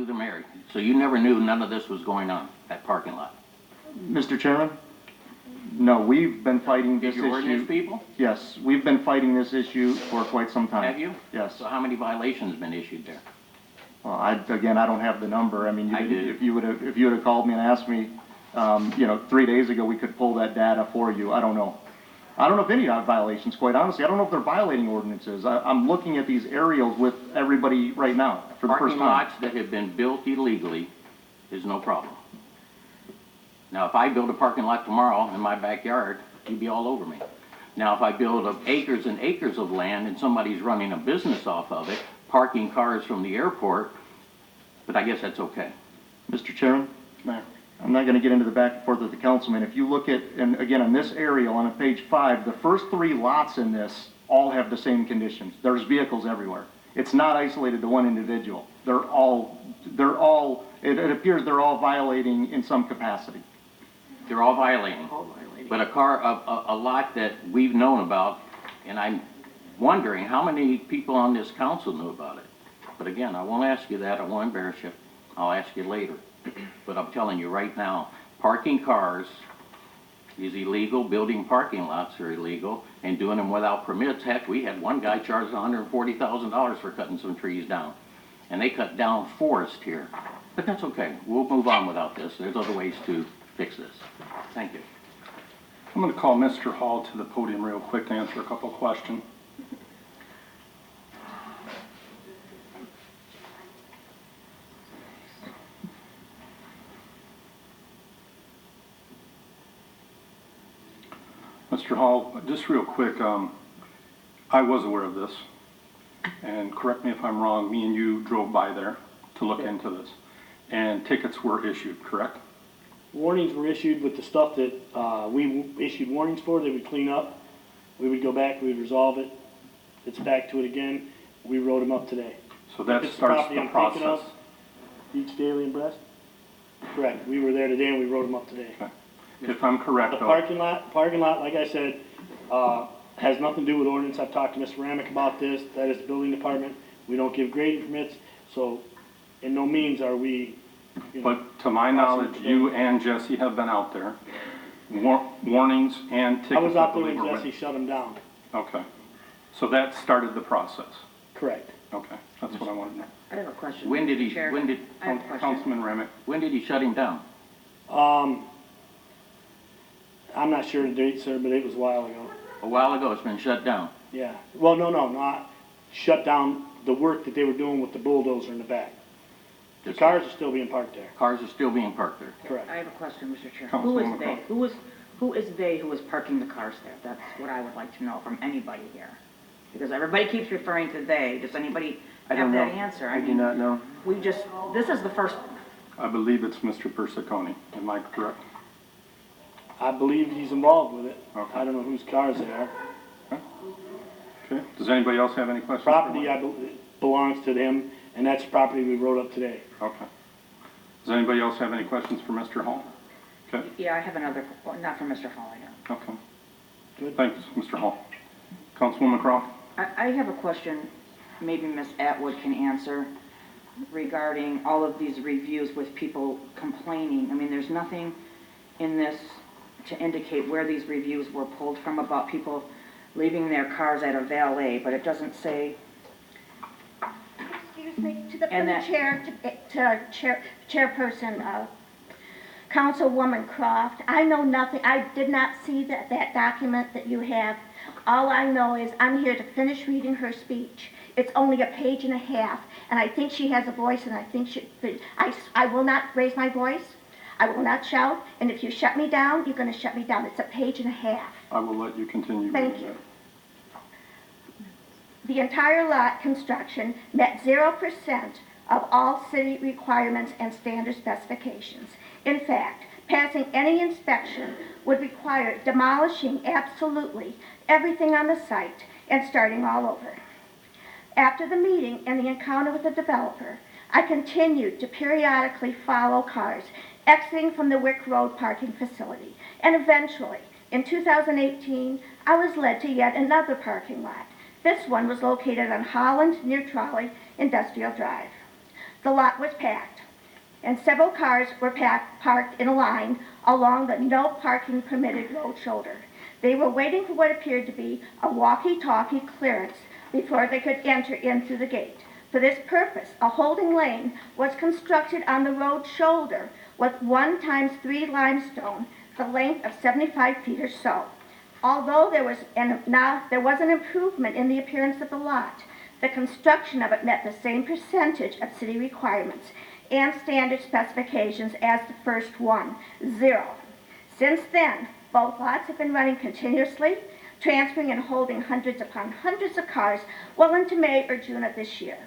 the mayor. So you never knew none of this was going on, that parking lot? Mr. Chairman? No, we've been fighting this Did you ordinance issue. people? Yes, we've been fighting this issue for quite some time. Have you? Yes. So how many violations been issued there? Well, again, I don't have the number. I mean, I do. if you would have called me and asked me, 3 days ago, we could pull that data for you. I don't know. I don't know if any violations, quite honestly. I don't know if they're violating ordinances. I'm looking at these aerials with everybody right now for the first Parking time. lots that have been built illegally is no problem. Now, if I build a parking lot tomorrow in my backyard, you'd be all over me. Now, if I build acres and acres of land and somebody's running a business off of it, parking cars from the airport, but I guess that's okay. Mr. Chairman? Mayor. I'm not gonna get into the back and forth with the councilman. If you look at, and again, on this aerial on page 5, the first 3 lots in this all have the same conditions. There's vehicles everywhere. It's not isolated to one individual. It appears they're all violating in some capacity. They're all violating. But a lot that we've known about, and I'm wondering how many people on this council knew about it. But again, I won't ask you that, I won't embarrass you. I'll ask you later. But I'm telling you right now, parking cars is illegal, building parking lots are illegal, and doing them without permits. Heck, we had one guy charged $140,000 for cutting some trees down. And they cut down forest here. But that's okay, we'll move on without this. There's other ways to fix this. Thank you. I'm going to call Mr. Hall to the podium real quick to answer a couple questions. Mr. Hall, just real quick, I was aware of this, and correct me if I'm wrong, me and you drove by there to look into this, and tickets were issued, correct? Warnings were issued with the stuff that we issued warnings for, they would clean up. We would go back, we would resolve it. It's back to it again. We wrote them up today. So that If it's starts property the I'm thinking process. of, Each Daily and Brest? Correct. We were there today and we wrote them up today. Okay. If I'm correct, The though, parking lot, like I said, has nothing to do with ordinance. I've talked to Mr. Ramick about this. That is the building department. We don't give grading permits, so in no means are we, you know. but to my knowledge, you and Jesse have been out there. Warnings and tickets. I was out there believe, when were Jesse shut them down. Okay. So that started the process. Correct. Okay. That's what I wanted to know. I have a question. When did he, Chair, when did, I have a question. Councilman Remick. when did he shut him down? I'm not sure the date, sir, but it was a while ago. A while ago, it's been shut down. Yeah. Well, no, not shut down the work that they were doing with the bulldozer in the back. The cars are still being parked there. Cars are still being parked there. Correct. I have a question, Mr. Chair. Councilwoman Who is they? Crawford. Who is they who is parking the cars there? That's what I would like to know from anybody here. Because everybody keeps referring to they. Does anybody have that answer? I do not know. This is the first, I believe it's Mr. Persicone. Am I correct? I believe he's involved with it. Okay. I don't know whose cars they are. Okay. Does anybody else have any questions? Property belongs to them, and that's property we wrote up today. Okay. Does anybody else have any questions for Mr. Hall? Okay. yeah, I have another, well, not for Mr. Hall, I don't. Okay. Good. Thanks, Mr. Hall. Councilwoman Crawford? I have a question, maybe Ms. Atwood can answer, regarding all of these reviews with people complaining. I mean, there's nothing in this to indicate where these reviews were pulled from about people leaving their cars at a valet, but it doesn't say. Excuse me, to the And that- chairperson, Councilwoman Croft, I know nothing, I did not see that document that you have. All I know is I'm here to finish reading her speech. It's only a page and a half, and I think she has a voice, and I think I will not raise my voice. I will not shout, and if you shut me down, you're gonna shut me down. It's a page and a half. I will let you continue. Thank reading you. that. The entire lot construction met 0% of all city requirements and standard specifications. In fact, passing any inspection would require demolishing absolutely everything on the site and starting all over. After the meeting and the encounter with the developer, I continued to periodically follow cars exiting from the Wick Road parking facility, and eventually, in 2018, I was led to yet another parking lot. This one was located on Holland near Trolley Industrial Drive. the lot was packed, and several cars were parked in a line along the no parking permitted road shoulder. They were waiting for what appeared to be a walkie-talkie clearance before they could enter in through the gate. For this purpose, a holding lane was constructed on the road shoulder with 1 times 3 limestone, the length of 75 feet or so. Although there was an improvement in the appearance of the lot, the construction of it met the same percentage of city requirements and standard specifications as the first one, 0. Since then, both lots have been running continuously, transferring and holding hundreds upon hundreds of cars well into May or June of this year.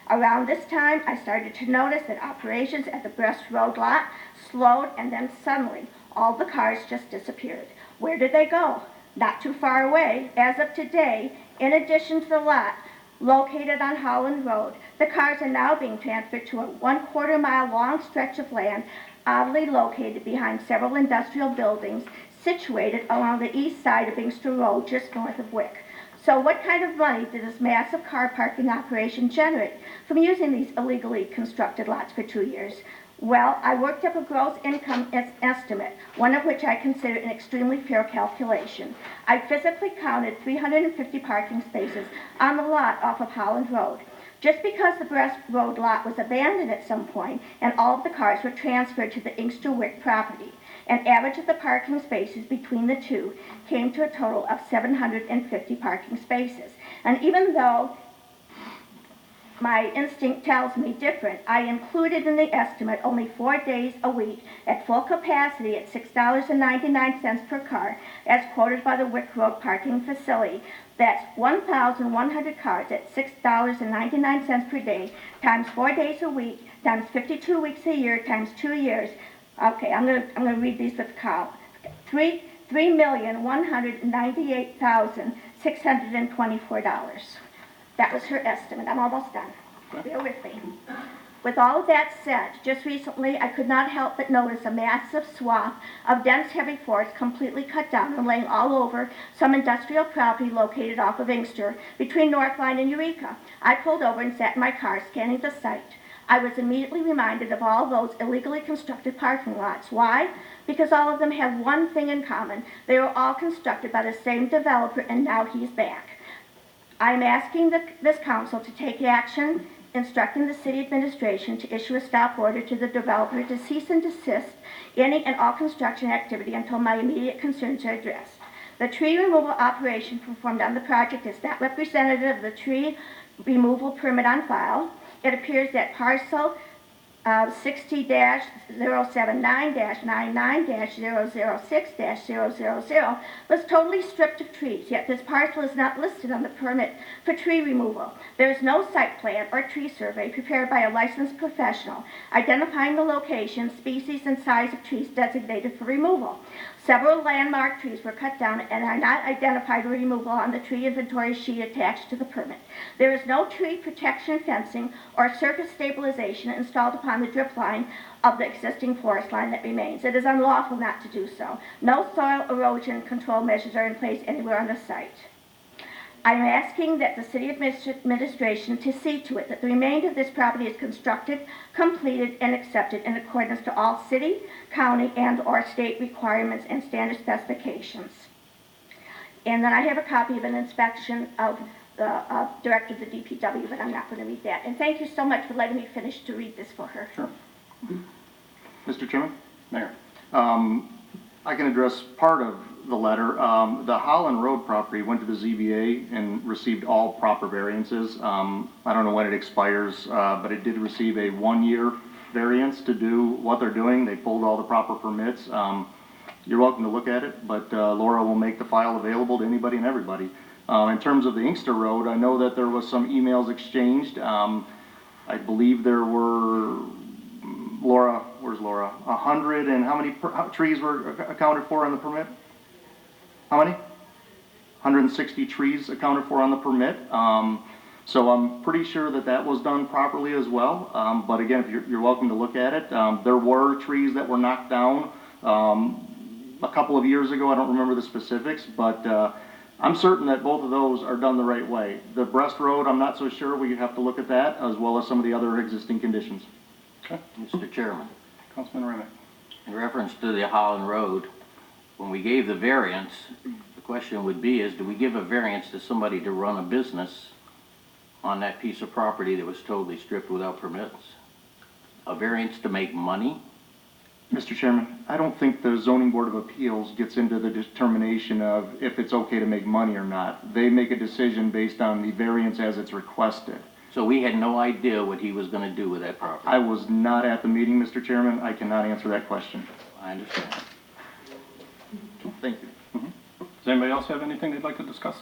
Around this time, I started to notice that operations at the Brest Road lot slowed, and then suddenly, all the cars just disappeared. Where did they go? Not too far away, as of today, in addition to the lot located on Holland Road, the cars are now being transferred to a 1/4 mile long stretch of land oddly located behind several industrial buildings situated along the east side of Inkster Road, just north of Wick. So what kind of money did this massive car parking operation generate from using these illegally constructed lots for 2 years? Well, I worked up a gross income estimate, one of which I consider an extremely fair calculation. I physically counted 350 parking spaces on the lot off of Holland Road. Just because the Brest Road lot was abandoned at some point and all of the cars were transferred to the Inkster Wick property, an average of the parking spaces between the two came to a total of 750 parking spaces. And even though my instinct tells me different, I included in the estimate only 4 days a week at full capacity at $6.99 per car, as quoted by the Wick Road Parking Facility. That's 1,100 cars at $6.99 per day, times 4 days a week, times 52 weeks a year, times 2 years. Okay, I'm gonna read these with count. $3,198,624. That was her estimate. I'm almost done. Bear with me. With all of that said, just recently I could not help but notice a massive swath of dense heavy forest completely cut down and laying all over some industrial property located off of Inkster between Northline and Eureka. I pulled over and sat in my car scanning the site. I was immediately reminded of all those illegally constructed parking lots. Why? Because all of them have one thing in common. They were all constructed by the same developer, and now he's back. I'm asking this council to take action instructing the city administration to issue a stop order to the developer to cease and desist any and all construction activity until my immediate concerns are addressed. The tree removal operation performed on the project is not representative of the tree removal permit on file. It appears that parcel 60-079-99-006-000 was totally stripped of trees, yet this parcel is not listed on the permit for tree removal. There is no site plan or tree survey prepared by a licensed professional identifying the location, species, and size of trees designated for removal. Several landmark trees were cut down and are not identified for removal on the tree inventory sheet attached to the permit. There is no tree protection fencing or surface stabilization installed upon the drip line of the existing forest line that remains. It is unlawful not to do so. No soil erosion control measures are in place anywhere on the site. I am asking that the city administration to see to it that the remainder of this property is constructed, completed, and accepted in accordance to all city, county, and or state requirements and standard specifications. And then I have a copy of an inspection of the director of the DPW, but I'm not going to read that. And thank you so much for letting me finish to read this for her. Sure. Mr. Chairman? Mayor. I can address part of the letter. The Holland Road property went to the ZBA and received all proper variances. I don't know when it expires, but it did receive a 1-year variance to do what they're doing. They pulled all the proper permits. You're welcome to look at it, but Laura will make the file available to anybody and everybody. In terms of the Inkster Road, I know that there was some emails exchanged. I believe there were, Laura, where's Laura? 100 and how many trees were accounted for on the permit? How many? 160 trees accounted for on the permit. So I'm pretty sure that that was done properly as well. But again, if you're welcome to look at it. There were trees that were knocked down a couple of years ago. I don't remember the specifics, but I'm certain that both of those are done the right way. The Brest Road, I'm not so sure. We have to look at that as well as some of the other existing conditions. Mr. Chairman, Councilman Remick. in reference to the Holland Road, when we gave the variance, the question would be is, do we give a variance to somebody to run a business on that piece of property that was totally stripped without permits? A variance to make money? Mr. Chairman, I don't think the zoning board of appeals gets into the determination of if it's okay to make money or not. They make a decision based on the variance as it's requested. So we had no idea what he was gonna do with that property. I was not at the meeting, Mr. Chairman. I cannot answer that question. I understand. Thank you. Does anybody else have anything they'd like to discuss?